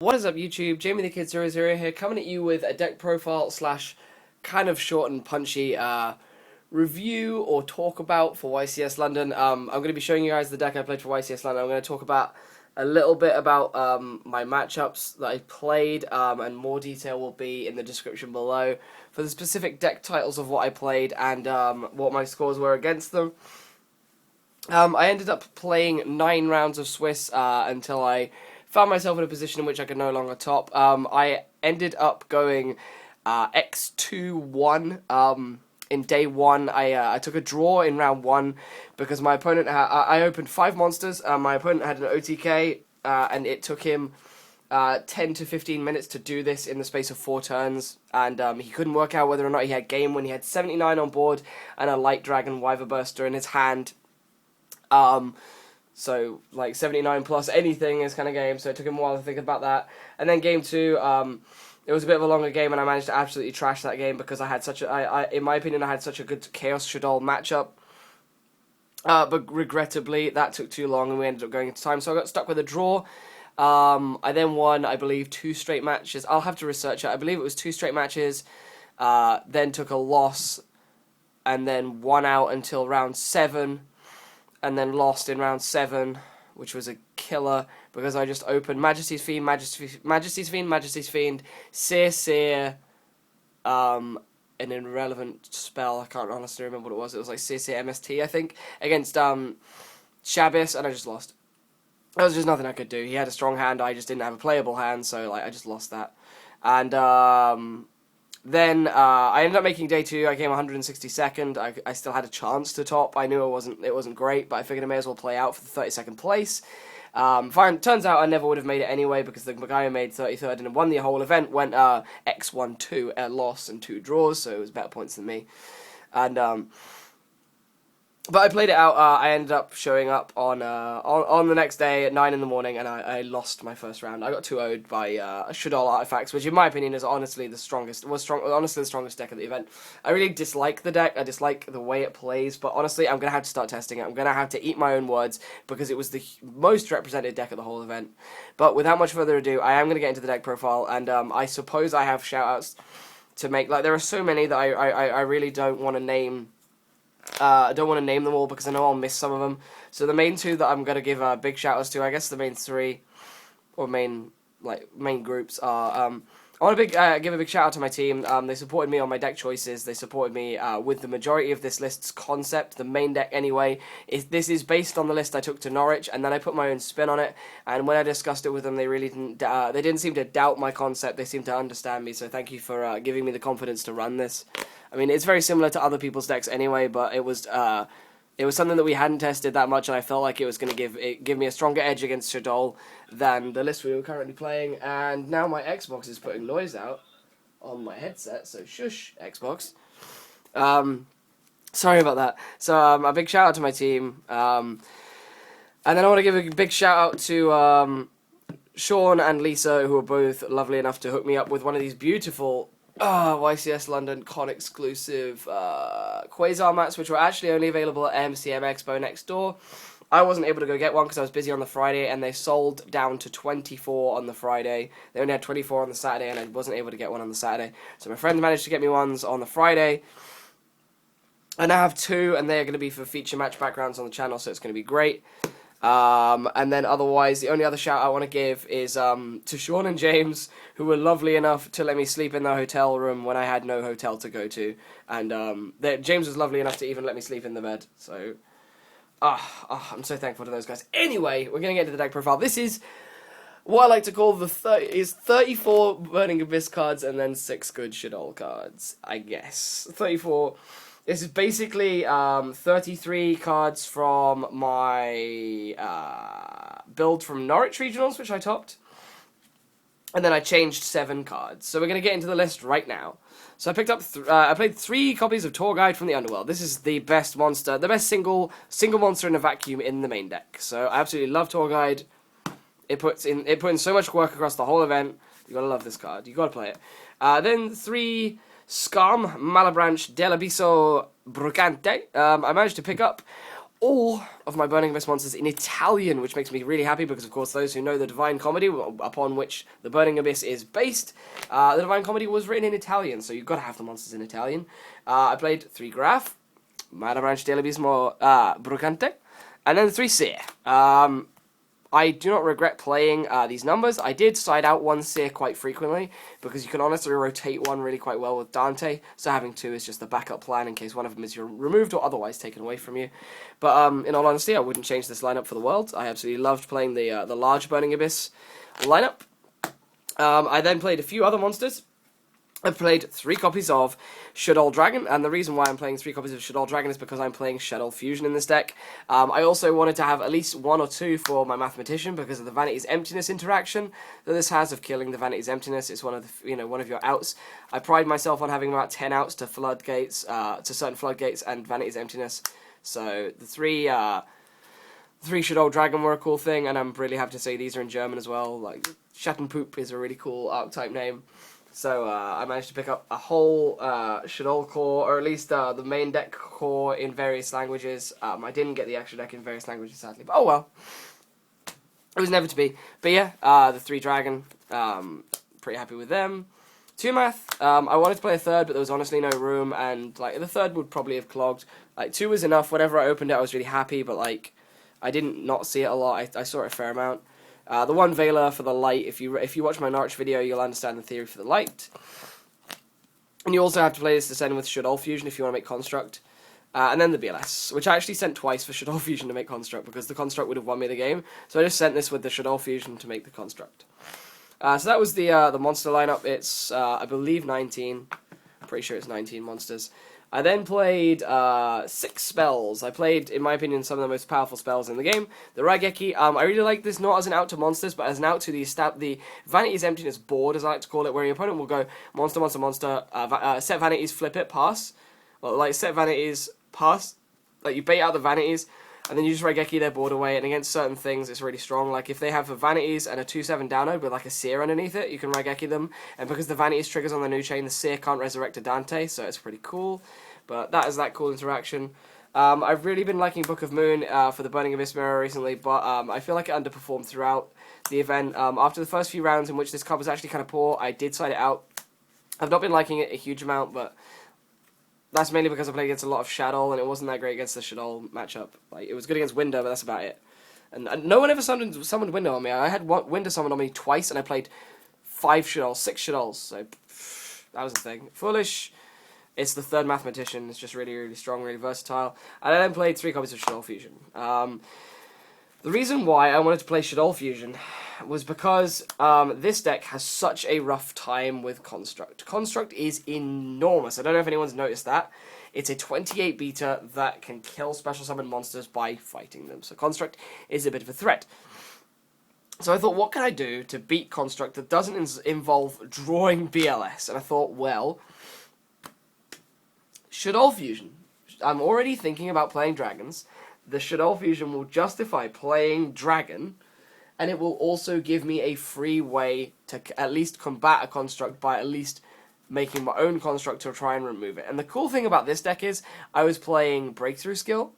What is up, YouTube? Jamie the Kid 00 here, coming at you with a deck profile slash kind of short and punchy review or talk about for YCS London. I'm going to be showing you guys the deck I played for YCS London. I'm going to talk about a little bit about my matchups that I played, and more detail will be in the description below for the specific deck titles of what I played and what my scores were against them. I ended up playing 9 rounds of Swiss until I found myself in a position in which I could no longer top. I ended up going X2-1 in day 1. I took a draw in round 1 because my opponent I opened 5 monsters. My opponent had an OTK, and it took him 10 to 15 minutes to do this in the space of 4 turns, and he couldn't work out whether or not he had game when he had 79 on board and a Light Dragon Wyver Burster in his hand. So, like, 79 plus anything is kind of game, so it took him a while to think about that. And then game 2, it was a bit of a longer game, and I managed to absolutely trash that game because I had such a, in my opinion, I had such a good Chaos Shaddoll matchup. But regrettably, that took too long, and we ended up going into time, so I got stuck with a draw. I then won, I believe, 2 straight matches. I'll have to research it. I believe it was 2 straight matches, then took a loss, and then won out until round 7. And then lost in round 7, which was a killer, because I just opened Majesty's Fiend, Majesty's Fiend, Seer, an irrelevant spell, I can't honestly remember what it was. It was like Seer MST, I think, against Shabbos, and I just lost. There was just nothing I could do. He had a strong hand, I just didn't have a playable hand, so like I just lost that. And then I ended up making day 2. I came 162nd. I still had a chance to top. I knew it wasn't great, but I figured I may as well play out for the 32nd place. Fine. Turns out I never would have made it anyway, because the guy who made 33rd and won the whole event went X1-2, a loss and 2 draws, so it was better points than me. And but I played it out. I ended up showing up on the next day at 9 in the morning, and I lost my first round. I got 2-0'd by Shaddoll Artifact, which in my opinion is honestly the strongest. Honestly the strongest deck of the event. I really dislike the deck. I dislike the way it plays, but honestly, I'm gonna have to start testing it. I'm gonna have to eat my own words because it was the most represented deck of the whole event. But without much further ado, I am gonna get into the deck profile, and I suppose I have shoutouts to make. Like, there are so many that I really don't want to name. I don't want to name them all because I know I'll miss some of them. So the main 2 that I'm going to give big shout-outs to, I guess the main 3, or main groups are, I want to give a big shout-out to my team. They supported me on my deck choices. They supported me with the majority of this list's concept, the main deck anyway. This is based on the list I took to Norwich, and then I put my own spin on it. And when I discussed it with them, they really didn't seem to doubt my concept. They seemed to understand me, so thank you for giving me the confidence to run this. I mean, it's very similar to other people's decks anyway, but it was something that we hadn't tested that much, and I felt like it was going to give me a stronger edge against Shaddoll than the list we were currently playing. And now my Xbox is putting noise out on my headset, so shush, Xbox. Sorry about that. So a big shout out to my team, and then I want to give a big shout out to Sean and Lisa, who were both lovely enough to hook me up with one of these beautiful YCS London con exclusive Quasar mats, which were actually only available at MCM Expo next door. I wasn't able to go get one because I was busy on the Friday, and they sold down to 24 on the Friday. They only had 24 on the Saturday, and I wasn't able to get one on the Saturday. So my friend managed to get me ones on the Friday. I now have 2, and they're going to be for feature match backgrounds on the channel, so it's going to be great. And then otherwise, the only other shout I want to give is to Sean and James, who were lovely enough to let me sleep in their hotel room when I had no hotel to go to. And James was lovely enough to even let me sleep in the bed. So, I'm so thankful to those guys. Anyway, we're going to get into the deck profile. This is what I like to call the 34 Burning Abyss cards and then 6 good Shaddoll cards, I guess. 34... This is basically 33 cards from my build from Norwich Regionals, which I topped. And then I changed 7 cards. So we're going to get into the list right now. So I picked up, I played 3 copies of Tour Guide from the Underworld. This is the best monster, the best single monster in a vacuum in the main deck. So I absolutely love Tour Guide. It put in so much work across the whole event. You gotta love this card. You gotta play it. Then 3... Scum, Malabranche, Dell'Abisso, Brucante. I managed to pick up all of my Burning Abyss monsters in Italian, which makes me really happy because, of course, those who know the Divine Comedy, upon which the Burning Abyss is based, the Divine Comedy was written in Italian, so you've got to have the monsters in Italian. I played 3 Graph, Marabranch dell'Abismo Brucante, and then 3 Seer. I do not regret playing these numbers. I did side out 1 Seer quite frequently, because you can honestly rotate 1 really quite well with Dante, so having 2 is just the backup plan in case one of them is removed or otherwise taken away from you. But in all honesty, I wouldn't change this lineup for the world. I absolutely loved playing the large Burning Abyss lineup. I then played a few other monsters. I've played 3 copies of Shaddoll Dragon, and the reason why I'm playing 3 copies of Shaddoll Dragon is because I'm playing Shaddoll Fusion in this deck. I also wanted to have at least 1 or 2 for my Mathematician because of the Vanity's Emptiness interaction that this has of killing the Vanity's Emptiness. It's one of the, one of your outs. I pride myself on having about 10 outs to floodgates, to certain floodgates and Vanity's Emptiness. So the 3 Shaddoll Dragon were a cool thing, and I'm really happy to say these are in German as well. Like Schattenpoop is a really cool archetype name. So I managed to pick up a whole Shaddoll core, or at least the main deck core in various languages. I didn't get the extra deck in various languages, sadly, but oh well. It was never to be. But yeah, the 3 Dragon, pretty happy with them. 2 Math, I wanted to play a 3rd, but there was honestly no room, and like the 3rd would probably have clogged. Like 2 was enough. Whenever I opened it, I was really happy, but like I didn't not see it a lot. I saw it a fair amount. The 1 Veiler for the light, if you watch my Norwich video, you'll understand the theory for the light. And you also have to play this to send with Shaddoll Fusion if you want to make Construct. And then the BLS, which I actually sent twice for Shaddoll Fusion to make Construct, because the Construct would have won me the game. So I just sent this with the Shaddoll Fusion to make the Construct. So that was the monster lineup. It's, I believe, 19. I'm pretty sure it's 19 monsters. I then played 6 spells. I played, in my opinion, some of the most powerful spells in the game. The Raigeki, I really like this not as an out to monsters, but as an out to the Vanity's Emptiness board, as I like to call it, where your opponent will go monster, monster, monster, set Vanities, flip it, pass. Well, like, set Vanities, pass. Like, you bait out the Vanities, and then you just Raigeki their board away, and against certain things, it's really strong. Like, if they have a Vanities and a 2/7 Downer with, like, a Seer underneath it, you can Raigeki them, and because the Vanities triggers on the new chain, the Seer can't resurrect a Dante, so it's pretty cool. But that is that cool interaction. I've really been liking Book of Moon for the Burning Abyss mirror recently, but I feel like it underperformed throughout the event. After the first few rounds in which this card was actually kind of poor, I did side it out. I've not been liking it a huge amount, but that's mainly because I played against a lot of Shaddoll, and it wasn't that great against the Shaddoll matchup. Like, it was good against Winder, but that's about it. And no one ever summoned Winder on me. I had Winder summoned on me twice, and I played 5 Shadolls, 6 Shadolls, so that was the thing. Foolish. It's the 3rd Mathematician. It's just really, really strong, really versatile. And I then played 3 copies of Shaddoll Fusion. The reason why I wanted to play Shaddoll Fusion was because this deck has such a rough time with Construct. Construct is enormous. I don't know if anyone's noticed that. It's a 28 beta that can kill special summon monsters by fighting them. So Construct is a bit of a threat. So I thought, what can I do to beat Construct that doesn't involve drawing BLS? And I thought, well, Shaddoll Fusion. I'm already thinking about playing dragons. The Shaddoll Fusion will justify playing dragon, and it will also give me a free way to at least combat a construct by at least making my own construct to try and remove it. And the cool thing about this deck is I was playing Breakthrough Skill,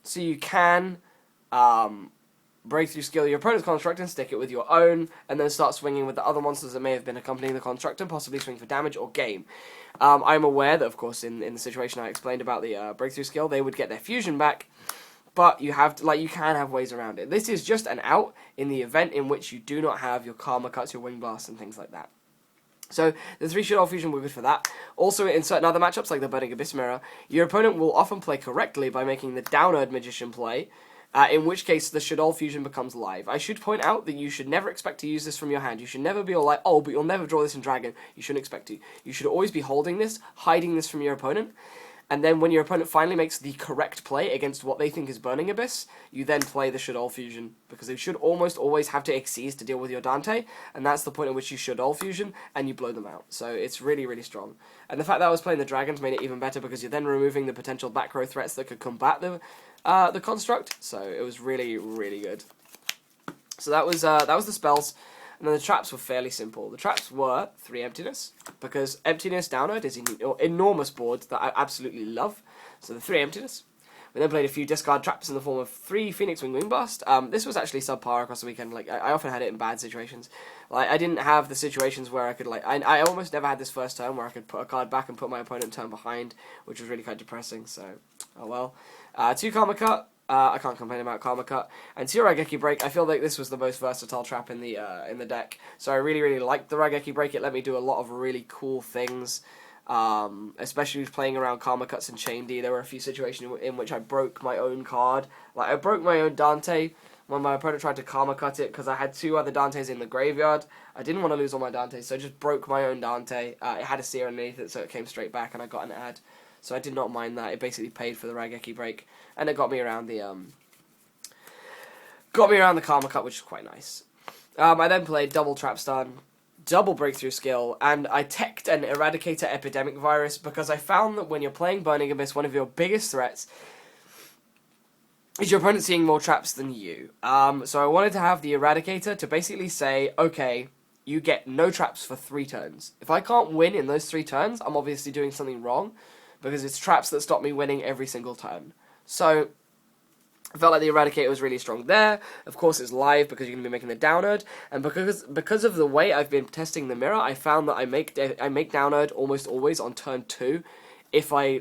so you can Breakthrough Skill your opponent's construct and stick it with your own, and then start swinging with the other monsters that may have been accompanying the construct and possibly swing for damage or game. I'm aware that, of course, in the situation I explained about the Breakthrough Skill, they would get their fusion back, but you have to, you can have ways around it. This is just an out in the event in which you do not have your Karma Cuts, your Wing Blast, and things like that. So the 3 Shaddoll Fusion were good for that. Also, in certain other matchups, like the Burning Abyss Mirror, your opponent will often play correctly by making the Downered Magician play, in which case the Shaddoll Fusion becomes live. I should point out that you should never expect to use this from your hand. You should never be all like, oh, but you'll never draw this in Dragon. You shouldn't expect to. You should always be holding this, hiding this from your opponent, and then when your opponent finally makes the correct play against what they think is Burning Abyss, you then play the Shaddoll Fusion, because they should almost always have to Xyz to deal with your Dante, and that's the point at which you Shaddoll Fusion, and you blow them out. So it's really, really strong. And the fact that I was playing the Dragons made it even better, because you're then removing the potential back row threats that could combat the construct, so it was really, really good. So that was the spells. And then the traps were fairly simple. The traps were 3 Emptiness, because Emptiness Downered is an enormous board that I absolutely love. So the 3 Emptiness. We then played a few discard traps in the form of 3 Phoenix Wing Bust. This was actually subpar across the weekend. Like, I often had it in bad situations. Like, I didn't have the situations where I could, like, I almost never had this first turn where I could put a card back and put my opponent turn behind, which was really kind of depressing, so, oh well. 2 Karma Cut. I can't complain about Karma Cut. And 2 Raigeki Break. I feel like this was the most versatile trap in the deck. So I really, really liked the Raigeki Break. It let me do a lot of really cool things. Especially playing around Karma Cuts and Chain D. There were a few situations in which I broke my own card. Like, I broke my own Dante when my opponent tried to Karma Cut it because I had 2 other Dantes in the graveyard. I didn't want to lose all my Dantes, so I just broke my own Dante. It had a seer underneath it, so it came straight back, and I got an ad. So I did not mind that. It basically paid for the Raigeki Break, and it got me around the Karma Cut, which is quite nice. I then played double Trap Stun, double Breakthrough Skill, and I teched an Eradicator Epidemic Virus because I found that when you're playing Burning Abyss, one of your biggest threats is your opponent seeing more traps than you. So I wanted to have the Eradicator to basically say, okay, you get no traps for 3 turns. If I can't win in those 3 turns, I'm obviously doing something wrong, because it's traps that stop me winning every single turn. So I felt like the Eradicator was really strong there. Of course, it's live because you're going to be making the Downerd, and because of the way I've been testing the mirror, I found that I make Downerd almost always on turn 2. If I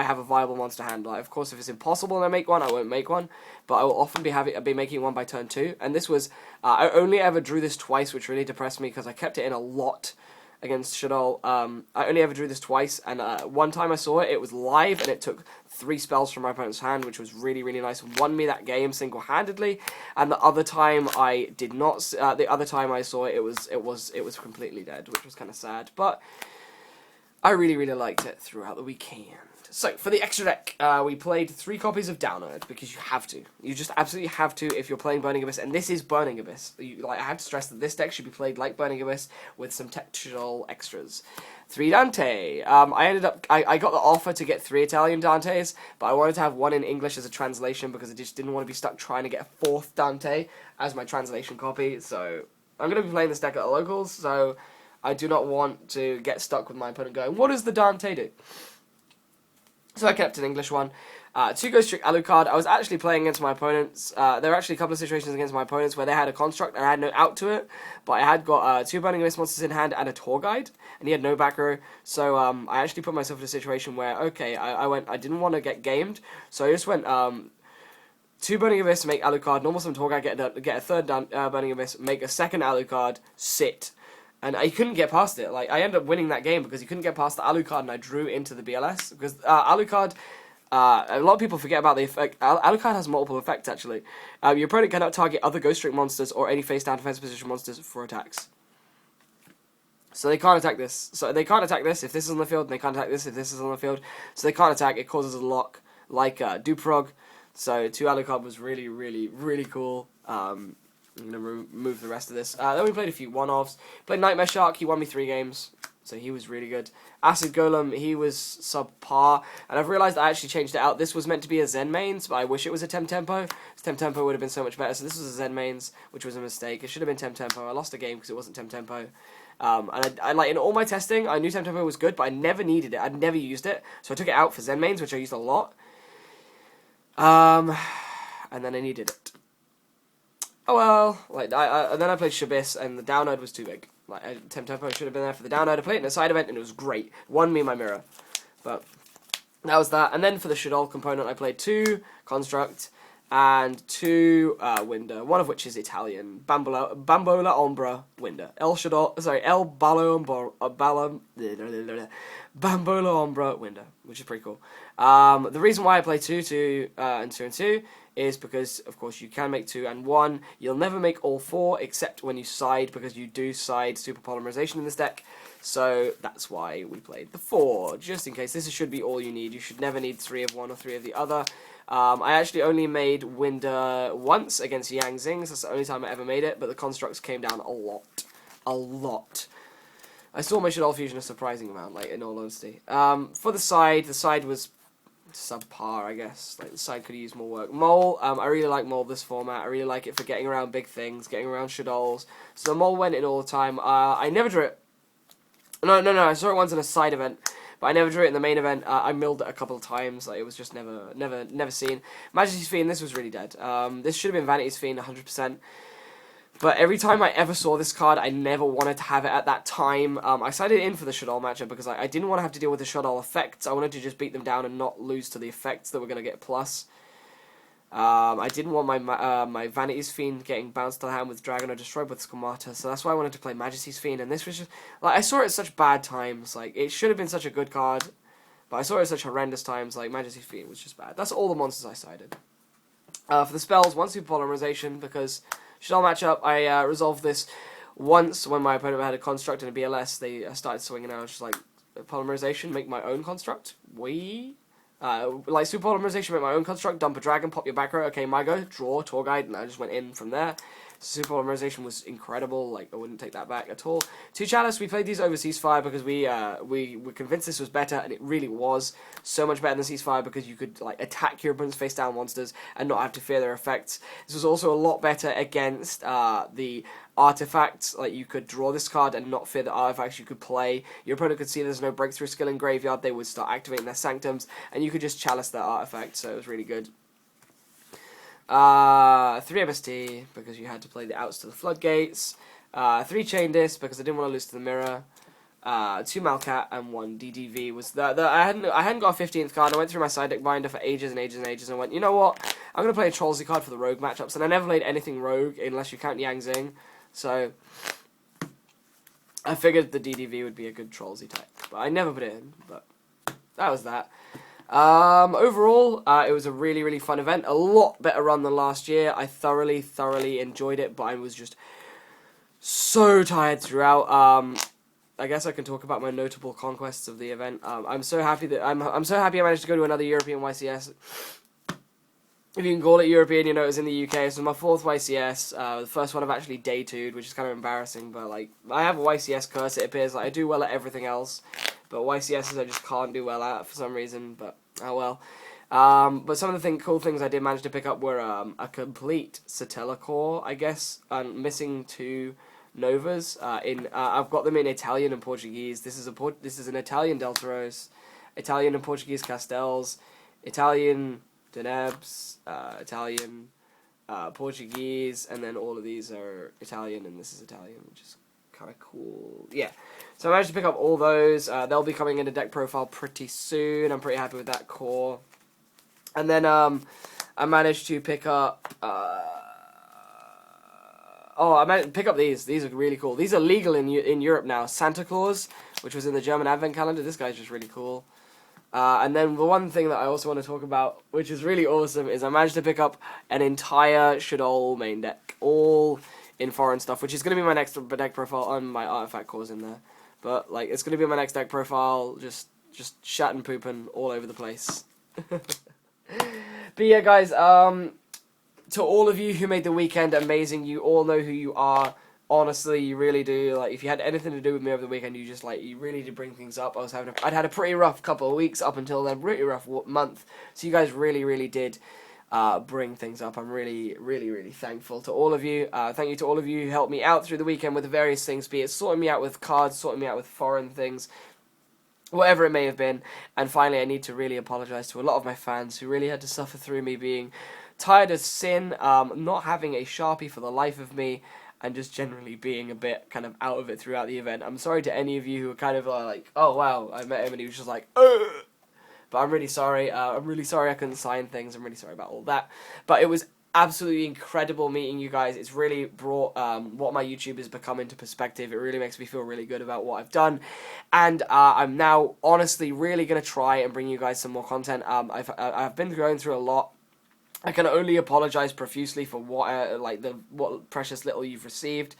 have a viable monster hand. Like, of course, if it's impossible and I make one, I won't make one. But I will often be making one by turn 2. And this was I only ever drew this twice, which really depressed me because I kept it in a lot against Shaddoll. I only ever drew this twice, and one time I saw it, it was live, and it took 3 spells from my opponent's hand, which was really, really nice, and won me that game single-handedly. And the other time I did not. The other time I saw it, it was completely dead, which was kind of sad. But I really, really liked it throughout the weekend. So, for the extra deck, we played 3 copies of Downerds, because you have to. You just absolutely have to if you're playing Burning Abyss, and this is Burning Abyss. I have to stress that this deck should be played like Burning Abyss, with some textural extras. 3 Dante. I got the offer to get 3 Italian Dantes, but I wanted to have 1 in English as a translation, because I just didn't want to be stuck trying to get a 4th Dante as my translation copy, so I'm going to be playing this deck at the locals, so I do not want to get stuck with my opponent going, what does the Dante do? So I kept an English one. 2 Ghost Trick Alucard. I was actually playing against my opponents. There were actually a couple of situations against my opponents where they had a construct and I had no out to it. But I had got 2 Burning Abyss monsters in hand and a tour guide. And he had no back row. So I actually put myself in a situation where, okay, I didn't want to get gamed. So I just went 2 Burning Abyss to make Alucard, normal summon tour guide, get a 3rd Burning Abyss, make a 2nd Alucard, sit. And I couldn't get past it. Like, I ended up winning that game because he couldn't get past the Alucard, and I drew into the BLS. Because Alucard, a lot of people forget about the effect. Alucard has multiple effects, actually. Your opponent cannot target other Ghost Trick monsters or any face-down defensive position monsters for attacks. So they can't attack this. So they can't attack this if this is on the field, and they can't attack this if this is on the field. So they can't attack. It causes a lock, like Duprog. So 2 Alucard was really, really, really cool. I'm going to remove the rest of this. Then we played a few one-offs. Played Nightmare Shark, he won me 3 games, so he was really good. Acid Golem, he was subpar, and I've realised I actually changed it out. This was meant to be a Zen mains, but I wish it was a Temp Tempo. Temp Tempo would have been so much better, so this was a Zen mains, which was a mistake. It should have been Temp Tempo. I lost a game because it wasn't Temp Tempo. And I like, in all my testing, I knew Temp Tempo was good, but I never needed it. I'd never used it, so I took it out for Zen mains, which I used a lot. And then I needed it. Oh well, like and then I played Shabbos, and the Downerd was too big. Like, Temp Tempo should have been there for the Downerd. I played it in a side event, and it was great. Won me my mirror. But that was that. And then for the Shaddoll component, I played 2 Construct and 2 Winder, one of which is Italian. Bambola Ombra Winder. El Bambola Ombra Winder, which is pretty cool. The reason why I play 2 and 2 is because, of course, you can make 2 and 1. You'll never make all 4, except when you side, because you do side super polymerization in this deck. So that's why we played the 4, just in case. This should be all you need. You should never need 3 of one or 3 of the other. I actually only made Winder once against Yang Zings. That's the only time I ever made it, but the constructs came down a lot. A lot. I saw my Shaddoll Fusion a surprising amount, like, in all honesty. For the side was subpar, I guess. Like, the side could use more work. Mole, I really like Mole this format. I really like it for getting around big things, getting around Shadolls. So Mole went in all the time. I never drew it. No, I saw it once in a side event. but I never drew it in the main event. I milled it a couple of times. Like, it was just never seen. Majesty's Fiend, this was really dead. This should have been Vanity's Fiend 100%. But every time I ever saw this card, I never wanted to have it at that time. I sided in for the Shaddoll matchup because I didn't want to have to deal with the Shaddoll effects. I wanted to just beat them down and not lose to the effects that were going to get plus. I didn't want my Vanity's Fiend getting bounced to the hand with Dragon or destroyed with Schemata, so that's why I wanted to play Majesty's Fiend, and this was just, like, I saw it at such bad times. Like, it should have been such a good card, but I saw it at such horrendous times. Like, Majesty's Fiend was just bad. That's all the monsters I sided. For the spells, 1 Super Polymerization, because Shaddoll matchup, I resolved this once when my opponent had a construct and a BLS. They started swinging out, just like, Polymerization, make my own construct. Like, Super Polymerization, make my own construct, dump a dragon, pop your back row, okay, my go, draw, tour guide, and I just went in from there. Super Polymerization was incredible, like, I wouldn't take that back at all. 2 Chalice, we played these over Ceasefire because we were convinced this was better, and it really was so much better than Ceasefire because you could, like, attack your opponent's face-down monsters and not have to fear their effects. This was also a lot better against the Artifacts. Like, you could draw this card and not fear the artifacts you could play. Your opponent could see there's no breakthrough skill in graveyard, they would start activating their sanctums, and you could just chalice their artifact, so it was really good. 3 MST, because you had to play the outs to the floodgates. 3 Chain Disc, because I didn't want to lose to the mirror. 2 Malcat, and 1 DDV. I hadn't got a 15th card. I went through my side deck binder for ages and ages and ages, and went, you know what, I'm going to play a Trollsy card for the Rogue matchups, and I never played anything Rogue, unless you count Yang Zing, so I figured the DDV would be a good Trollsy type, but I never put it in, but that was that. Overall, it was a really, really fun event. A lot better run than last year. I thoroughly enjoyed it, but I was just so tired throughout. I guess I can talk about my notable conquests of the event. I'm so happy that I'm so happy I managed to go to another European YCS. If you can call it European, you know, it was in the UK. So my 4th YCS, the first one I've actually day 2'd, which is kind of embarrassing, but like, I have a YCS curse, it appears. Like, I do well at everything else, but YCSs I just can't do well at for some reason, but oh well. But some of the cool things I did manage to pick up were a complete Satella core, I guess, missing 2 Novas. I've got them in Italian and Portuguese. This is an Italian Deltaros, Italian and Portuguese Castells, Italian Downerds, Italian, Portuguese, and then all of these are Italian, and this is Italian, which is kind of cool. Yeah, so I managed to pick up all those. They'll be coming into deck profile pretty soon. I'm pretty happy with that core. And then I managed to pick up. I managed to pick up these. These are really cool. These are legal in Europe now. Santa Claus, which was in the German Advent calendar. This guy's just really cool. And then the one thing that I also want to talk about, which is really awesome, is I managed to pick up an entire Shaddoll main deck, all in foreign stuff, which is going to be my next deck profile on my Artifact cores in there. But, like, it's going to be my next deck profile, just shat and pooping all over the place. But yeah, guys, to all of you who made the weekend amazing, you all know who you are. Honestly, you really do. Like, if you had anything to do with me over the weekend, you really did bring things up. I'd had a pretty rough couple of weeks up until then, pretty rough month. So you guys really did bring things up. I'm really thankful to all of you. Thank you to all of you who helped me out through the weekend with the various things, be it sorting me out with cards, sorting me out with foreign things, whatever it may have been. And finally, I need to really apologize to a lot of my fans who really had to suffer through me being tired as sin, not having a Sharpie for the life of me, and just generally being a bit kind of out of it throughout the event. I'm sorry to any of you who were kind of like, oh wow, I met him and he was just like, ugh! But I'm really sorry. I'm really sorry I couldn't sign things. I'm really sorry about all that. But it was absolutely incredible meeting you guys. It's really brought what my YouTube has become into perspective. It really makes me feel really good about what I've done. And I'm now honestly really going to try and bring you guys some more content. I've been going through a lot. I can only apologize profusely for what precious little you've received,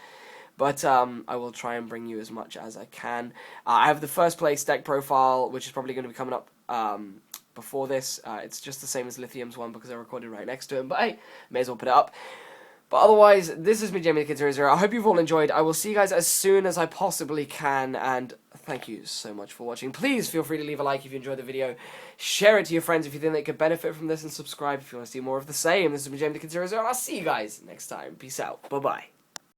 but I will try and bring you as much as I can. I have the first place deck profile, which is probably going to be coming up before this. It's just the same as Lithium's one because I recorded right next to him, but hey, may as well put it up. But otherwise, this has been Jamie the Kid 00. I hope you've all enjoyed. I will see you guys as soon as I possibly can, and thank you so much for watching. Please feel free to leave a like if you enjoyed the video. Share it to your friends if you think they could benefit from this, and subscribe if you want to see more of the same. This has been Jamie the Kid 00, and I'll see you guys next time. Peace out. Bye-bye.